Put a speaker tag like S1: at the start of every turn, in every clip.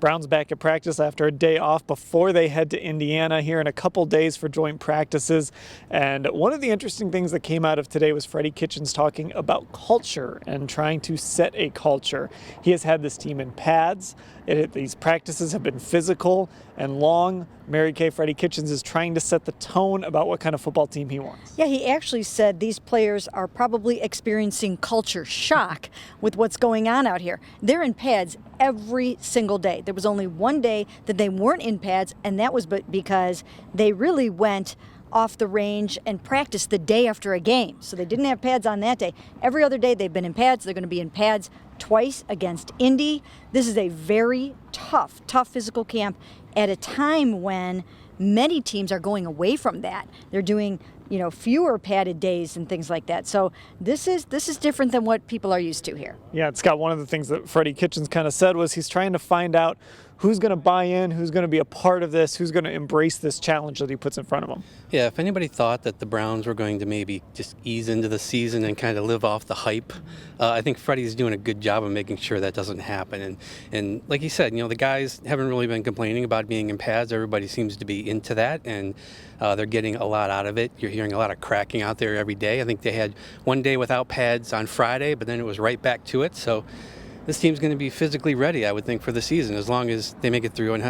S1: Browns back at practice after a day off before they head to Indiana here in a couple days for joint practices. And one of the interesting things that came out of today was Freddie Kitchens talking about culture and trying to set a culture. He has had this team in pads. These practices have been physical and long. Mary Kay, Freddie Kitchens is trying to set the tone about what kind of football team he wants.
S2: Yeah, he actually said these players are probably experiencing culture shock with what's going on out here. They're in pads every single day. There was only one day that they weren't in pads, and that was because they really went off the range and practiced the day after a game. So they didn't have pads on that day. Every other day they've been in pads. They're going to be in pads twice against Indy. This is a very tough physical camp at a time when many teams are going away from that. They're doing, fewer padded days and things like that. So this is different than what people are used to here.
S1: Yeah, Scott, one of the things that Freddie Kitchens kind of said was he's trying to find out who's going to buy in, who's going to be a part of this, who's going to embrace this challenge that he puts in front of them.
S3: Yeah, if anybody thought that the Browns were going to maybe just ease into the season and kind of live off the hype, I think Freddie's doing a good job of making sure that doesn't happen. And like he said, the guys haven't really been complaining about being in pads. Everybody seems to be into that, and they're getting a lot out of it. You're hearing a lot of cracking out there every day. I think they had one day without pads on Friday, but then it was right back to it. So this team's going to be physically ready, I would think, for the season, as long as they make it through in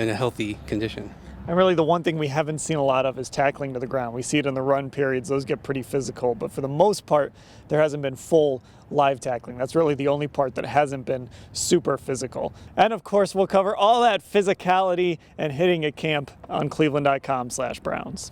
S3: a healthy condition.
S1: And really the one thing we haven't seen a lot of is tackling to the ground. We see it in the run periods. Those get pretty physical. But for the most part, there hasn't been full live tackling. That's really the only part that hasn't been super physical. And of course, we'll cover all that physicality and hitting at camp on cleveland.com/Browns.